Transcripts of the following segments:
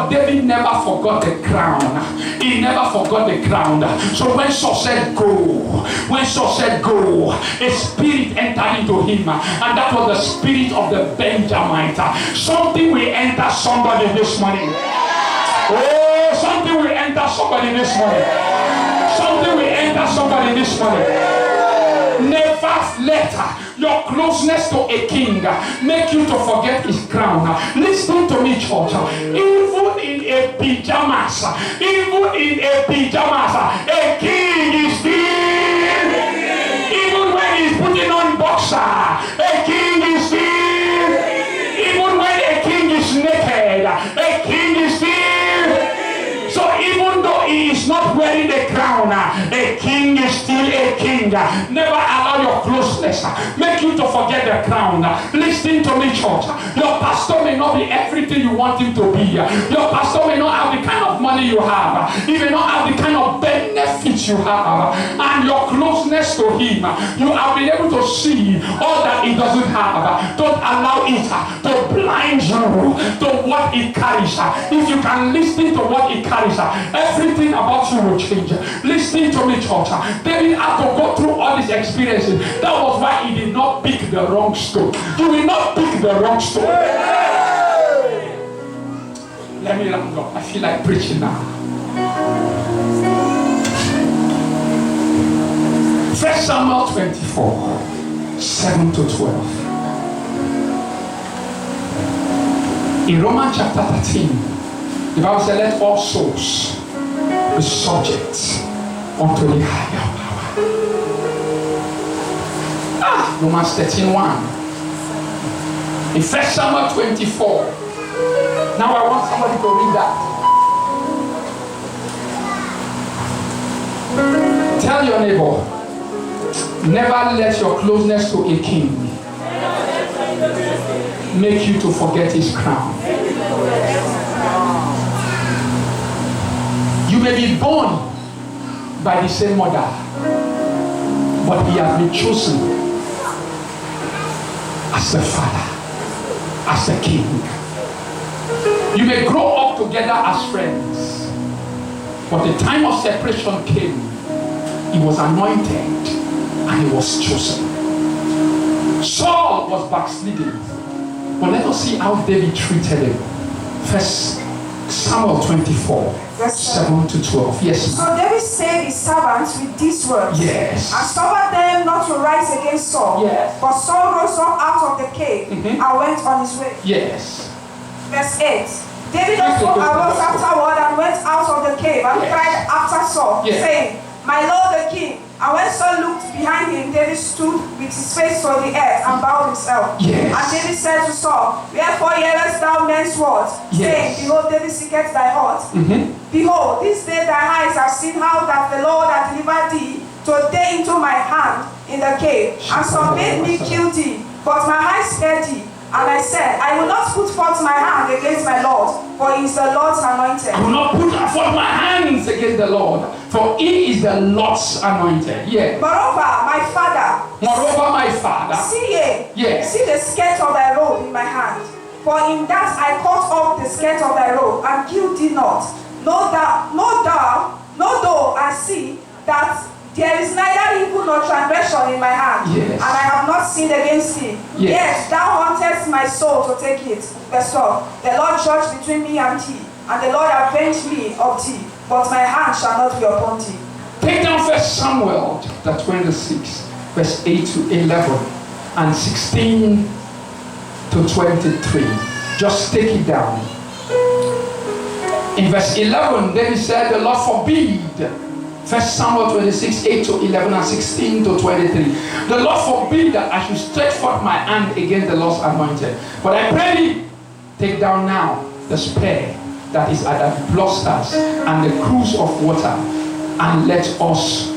But David never forgot the crown. He never forgot the crown. So when Saul said go, a spirit entered into him, and that was the spirit of the Benjamite. Something will enter somebody this morning. Oh, something will enter somebody this morning. Something will enter somebody this morning. Never let your closeness to a king make you to forget his crown. Listen to me, church. Even in a pajamas, a king is still. Even when he's putting on boxer, a king is still. Even when a king is naked, a king is still. So even though he is not wearing a crown, a king is still a king. Never allow your closeness make you to forget the crown. Listen to me, church. Your pastor may not be everything you want him to be. Your pastor may not have the kind of money you have. He may not have the kind of benefits you have. And your closeness to him, you have been able to see all that he doesn't have. Don't allow it to blind you to what he carries. If you can listen to what he carries, everything about you will change. Listen to me, church. David had to go through all these experiences. That was why he did not pick the wrong stone. You will not pick the wrong stone. Let me round up. I feel like preaching now. 1 Samuel 24, 7 to 12. In Romans chapter 13, the Bible says, let all souls be subject unto the higher power. Romans 13:1. In 1 Samuel 24. Now I want somebody to read that. Tell your neighbor, never let your closeness to a king make you to forget his crown. You may be born by the same mother, but he has been chosen as the father, as the king. You may grow up together as friends, but the time of separation came. He was anointed and he was chosen. Saul was backsliding, but let us see how David treated him. 1 Samuel 24. 7 to 12. Yes. So David saved his servants with these words. Yes. And suffered them not to rise against Saul. Yes. But Saul rose up out of the cave and went on his way. Yes. Verse 8. David also arose afterward and went out of the cave and cried after Saul, saying, My lord the king. And when Saul looked behind him, David stood with his face to the earth and bowed himself. Yes. And David said to Saul, Wherefore hearest thou men's words, saying, Behold, David seeketh thy heart. Behold, this day thy eyes have seen how that the Lord hath delivered thee today into my hand in the cave. And some made me kill thee, but my eyes spared thee. And I said, I will not put forth my hand against my Lord, for he is the Lord's anointed. I will not put forth my hands against the Lord, for he is the Lord's anointed. Yeah. Moreover, my father. See ye, see the skirt of thy robe in my hand. For in that I cut off the skirt of thy robe, and killed thee not. Know thou, and see that there is neither evil nor transgression in my hand, and I have not sinned against thee. Yet thou hauntest my soul to take it. Verse 12. The Lord judge between me and thee, and the Lord avenge me of thee, but my hand shall not be upon thee. Take down 1 Samuel chapter 26, verse 8 to 11, and 16 to 23. Just take it down. In verse 11, David said, the Lord forbid. 1 Samuel 26, 8 to 11 and 16 to 23. The Lord forbid that I should stretch forth my hand against the Lord's anointed. But I pray thee, take down now the spear that is at the blusters and the cruse of water, and let us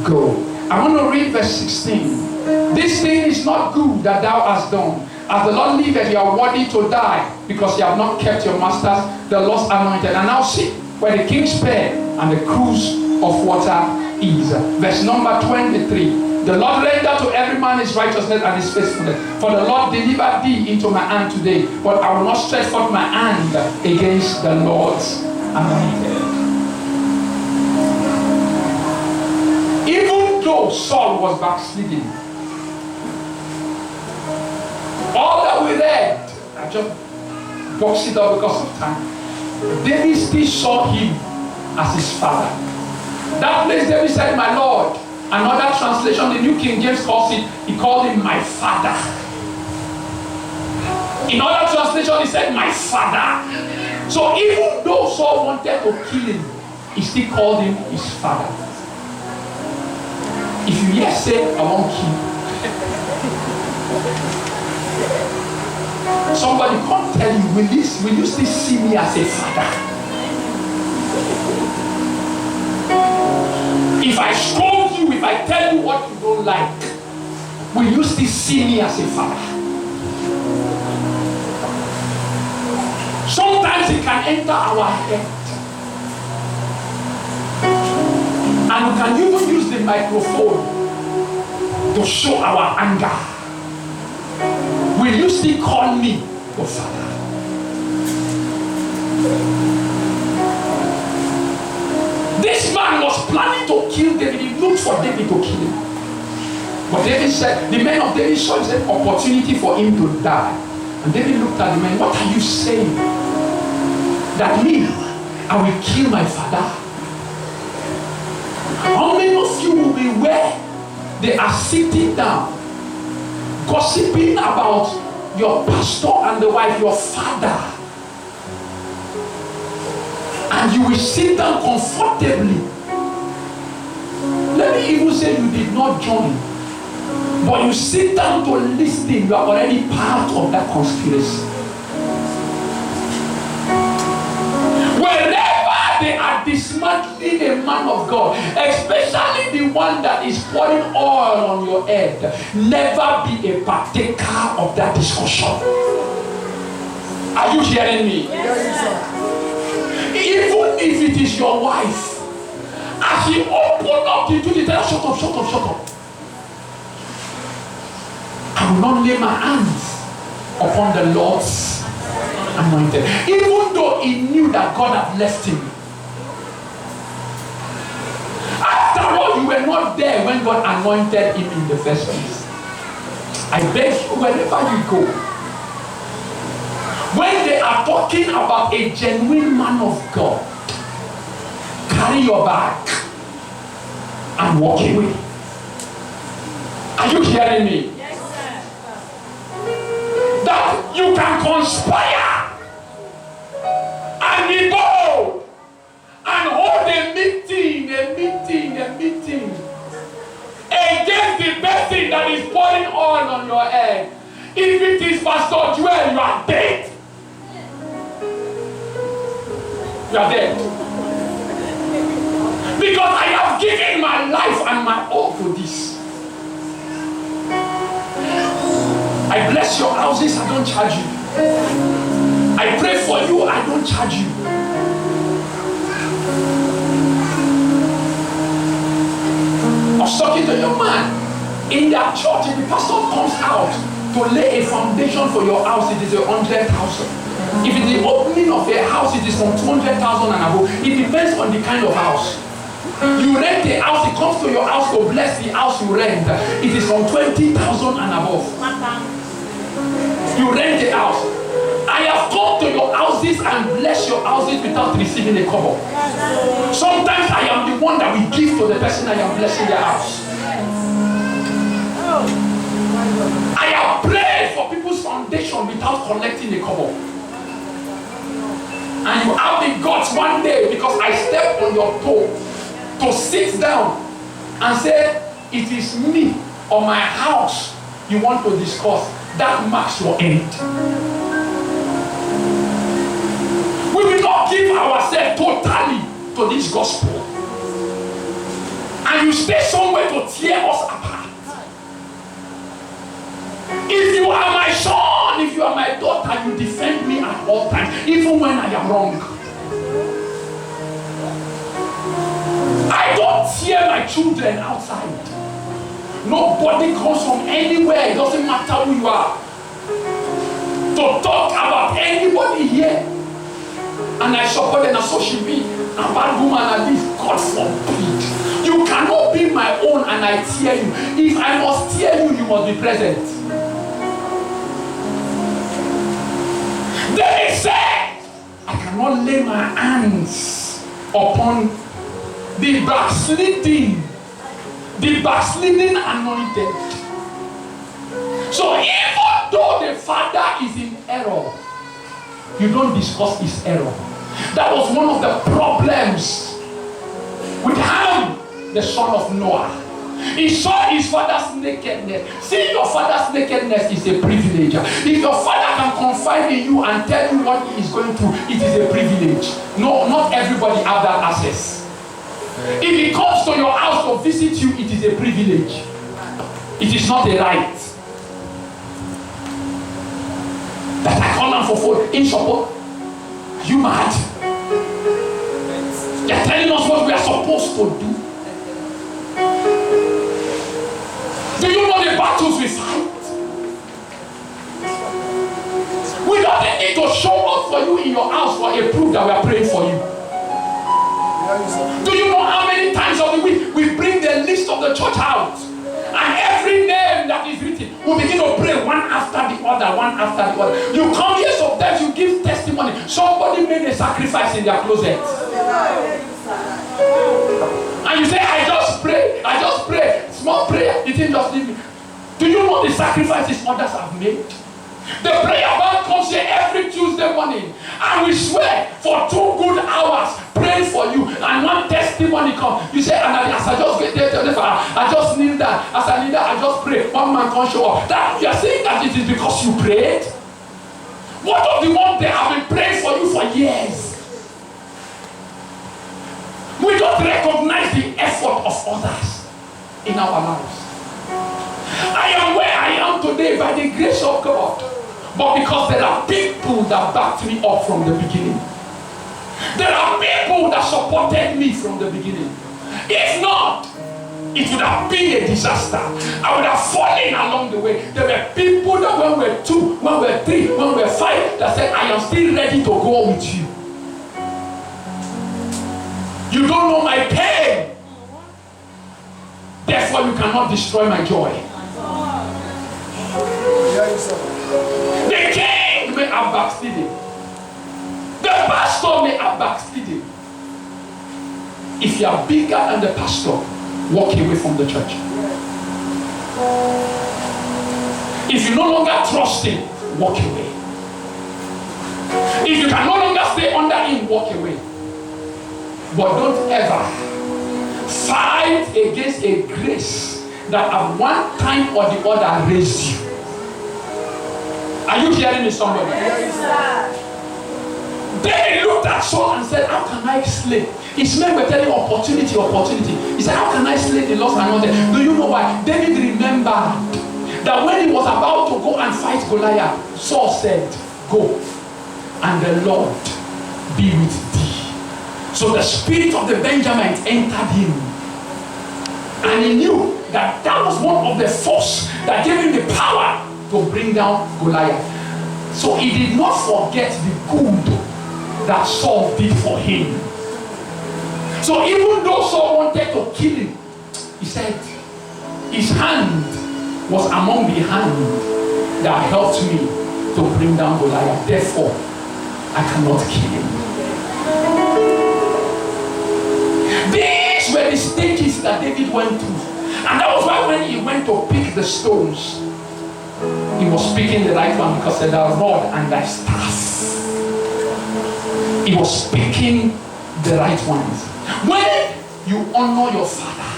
go. I want to read verse 16. This thing is not good that thou hast done. As the Lord liveth, you are worthy to die, because you have not kept your masters, the Lord's anointed. And now see where the king's spear and the cruse of water is. Verse number 23. The Lord render to every man his righteousness and his faithfulness. For the Lord delivered thee into my hand today, but I will not stretch forth my hand against the Lord's anointed. Even though Saul was backsliding, all that we read, I just boxed it up because of time. David still saw him as his father. That place David said, my Lord. Another translation, the New King James calls it, he called him my father. In other translation, he said, my father. So even though Saul wanted to kill him, he still called him his father. If you hear say, I won't kill, somebody can't tell you, will you still see me as a father? If I scold you, if I tell you what you don't like, will you still see me as a father? Sometimes it can enter our head. And we can even use the microphone to show our anger. Will you still call me your father? This man was planning to kill David. He looked for David to kill him. But David said, the men of David saw an opportunity for him to die. And David looked at the man, what are you saying? That me, I will kill my father? How many of you will be where they are sitting down, gossiping about your pastor and the wife, your father? And you will sit down comfortably. Let me even say you did not join, but you sit down to listen. You are already part of that conspiracy. Wherever they are dismantling a man of God, especially the one that is pouring oil on your head, never be a partaker of that discussion. Are you hearing me? Yes, sir. Even if it is your wife, as you open up the door, tell her, shut up, shut up, shut up. I will not lay my hands upon the Lord's anointed. Even though he knew that God had left him. After all, you were not there when God anointed him in the first place. I beg you, wherever you go, when they are talking about a genuine man of God, carry your bag and walk away. Are you hearing me? Yes, sir. That you can conspire and be bold and hold a meeting against the person that is pouring oil on your head. If it is Pastor Joel, you are dead. You are dead. Because I have given my life and my all for this. I bless your houses, I don't charge you. I pray for you, I don't charge you. I was talking to a young man in their church, and the pastor comes out to lay a foundation for your house. It is 100,000. If it is the opening of a house, it is from 200,000 and above. It depends on the kind of house. You rent a house, it comes to your house to bless the house you rent. It is from 20,000 and above. You rent a house. I have come to your houses and bless your houses without receiving a cover. Sometimes I am the one that will give to the person I am blessing their house. I have prayed for people's foundation without collecting a cover. And you have the guts one day, because I stepped on your toe, to sit down and say, it is me or my house you want to discuss. That marks your end. We will not give ourselves totally to this gospel. And you stay somewhere to tear us apart. If you are my son, if you are my daughter, you defend me at all times, even when I am wrong. I don't tear my children outside. Nobody comes from anywhere. It doesn't matter who you are. To talk about anybody here. And I support them as so she be. A bad woman like this. God forbid. You cannot be my own and I tear you. If I must tear you, you must be present. David said, I cannot lay my hands upon the backsliding anointed. So even though the father is in error, you don't discuss his error. That was one of the problems with Ham, the son of Noah. He saw his father's nakedness. Seeing your father's nakedness is a privilege. If your father can confide in you and tell you what he is going through, it is a privilege. No, not everybody has that access. If he comes to your house to visit you, it is a privilege. It is not a right. That I call them for phone in support. Are you mad? They are telling us what we are supposed to do. Do you know the battles we fight? We don't need to show up for you in your house for a proof that we are praying for you. Do you know how many times of the week we bring the list of the church out? And every name that is written, we begin to pray one after the other, one after the other. You come here sometimes, you give testimony. Somebody made a sacrifice in their closet. And you say, I just pray. Small prayer, it didn't just leave me. Do you know the sacrifices others have made? The prayer band comes here every Tuesday morning, and we swear for 2 good hours, pray for you, and one testimony comes. You say, and as I just get there, I just need that. As I need that, I just pray. One man can't show up. That you are saying that it is because you prayed. What of the one they have been praying for you for years? We don't recognize the effort of others in our lives. I am where I am today by the grace of God, but because there are people that backed me up from the beginning. There are people that supported me from the beginning. If not, it would have been a disaster. I would have fallen along the way. There were people that when we were 2, when we were 3, when we were 5, that said, I am still ready to go with you. You don't know my pain. Therefore, you cannot destroy my joy. The king may have backslidden. The pastor may have backslidden. If you are bigger than the pastor, walk away from the church. If you no longer trust him, walk away. If you can no longer stay under him, walk away. But don't ever fight against a grace that at one time or the other raised you. Are you hearing me, somebody? Yes, David looked at Saul and said, how can I slay? His men were telling opportunity. He said, how can I slay the lost anointed? Do you know why? David remembered that when he was about to go and fight Goliath, Saul said, go, and the Lord be with thee. So the spirit of the Benjamites entered him. And he knew that that was one of the force that gave him the power to bring down Goliath. So he did not forget the good that Saul did for him. So even though Saul wanted to kill him, he said, his hand was among the hand that helped me to bring down Goliath. Therefore, I cannot kill him. These were the stages that David went through. And that was why when he went to pick the stones, he was picking the right one because of the rod and the staff. He was picking the right ones. When you honor your father,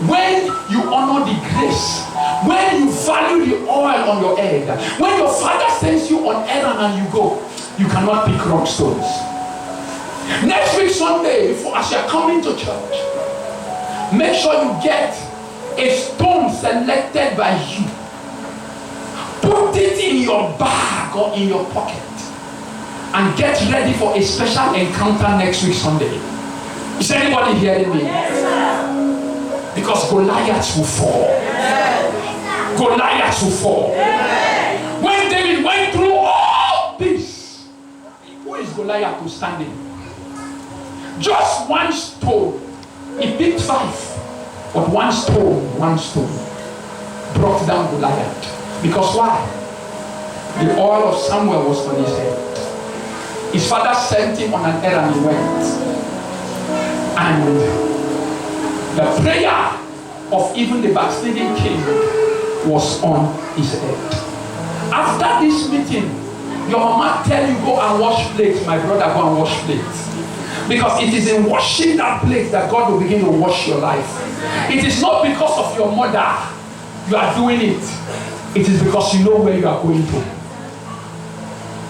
when you honor the grace, when you value the oil on your head, when your father sends you on errand and you go, you cannot pick rock stones. Next week Sunday, as you're coming to church, make sure you get a stone selected by you. Put it in your bag or in your pocket and get ready for a special encounter next week Sunday. Is anybody hearing me? Yes, sir. Because Goliath will fall. Goliath will fall. When David went through all this, who is Goliath to stand in? Just one stone. He picked 5. But one stone brought down Goliath. Because why? The oil of Samuel was on his head. His father sent him on an errand. He went. And the prayer of even the backsliding king was on his head. After this meeting, your mama tell you go and wash plates. My brother, go and wash plates. Because it is in washing that plate that God will begin to wash your life. It is not because of your mother you are doing it. It is because you know where you are going to.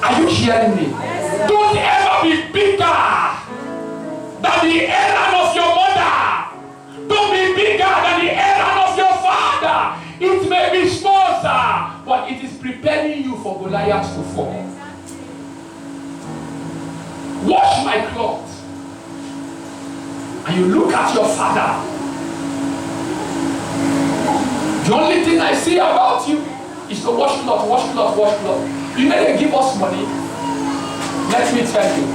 Are you hearing me? Don't ever be bigger than the errand of your mother. Don't be bigger than the errand of your father. It may be small, sir, but it is preparing you for Goliath to fall. Wash my clothes. And you look at your father. The only thing I see about you is to wash cloth, wash cloth, wash cloth. You know they give us money. Let me tell you.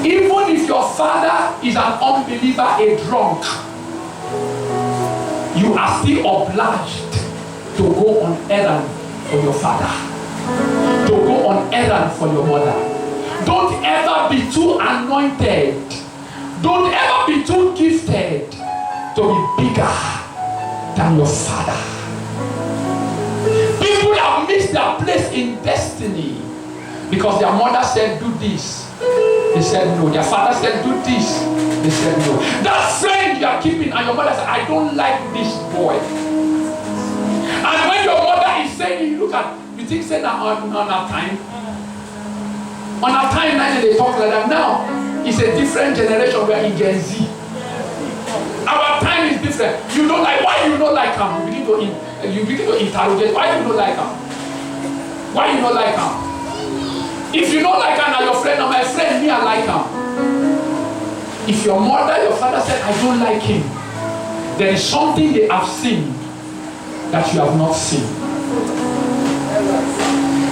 Even if your father is an unbeliever, a drunk, you are still obliged to go on errand for your father. To go on errand for your mother. Don't ever be too anointed. Don't ever be too gifted to be bigger than your father. People have missed their place in destiny because their mother said do this. They said no. Their father said do this. They said no. That friend you are keeping and your mother said, I don't like this boy. And when your mother is saying, you look at, you think say that on our time. On our timeline they talk like that. Now it's a different generation. We are in Gen Z. Our time is different. You don't like, why you don't like him? You begin to interrogate. Why you don't like him? Why you don't like him? If you don't like him, now your friend, or my friend, me, I like him. If your mother, your father said, I don't like him, there is something they have seen that you have not seen.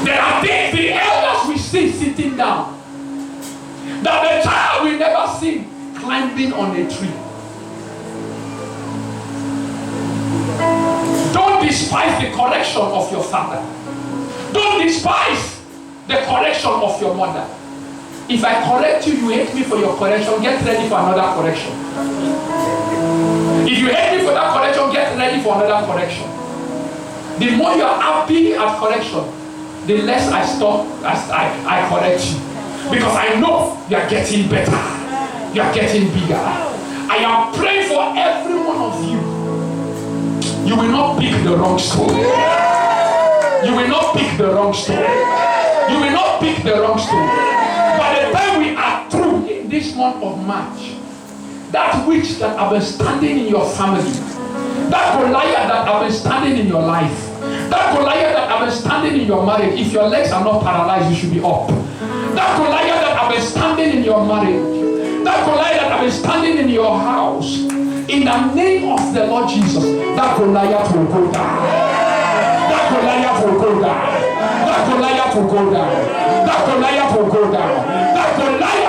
There are things the elders we see sitting down that the child will never see climbing on a tree. Don't despise the correction of your father. Don't despise the correction of your mother. If I correct you, you hate me for your correction, get ready for another correction. If you hate me for that correction, get ready for another correction. The more you are happy at correction, the less I stop, I correct you. Because I know you are getting better. You are getting bigger. I am praying for every one of you. You will not pick the wrong stone. You will not pick the wrong stone. You will not pick the wrong stone. By the time we are through in this month of March, that witch that have been standing in your family, that Goliath that have been standing in your life, that Goliath that have been standing in your marriage, if your legs are not paralyzed, you should be up. That Goliath that have been standing in your marriage, that Goliath that have been standing in your house, in the name of the Lord Jesus, that Goliath will go down. That Goliath will go down. That Goliath will go down. That Goliath will go down. That Goliath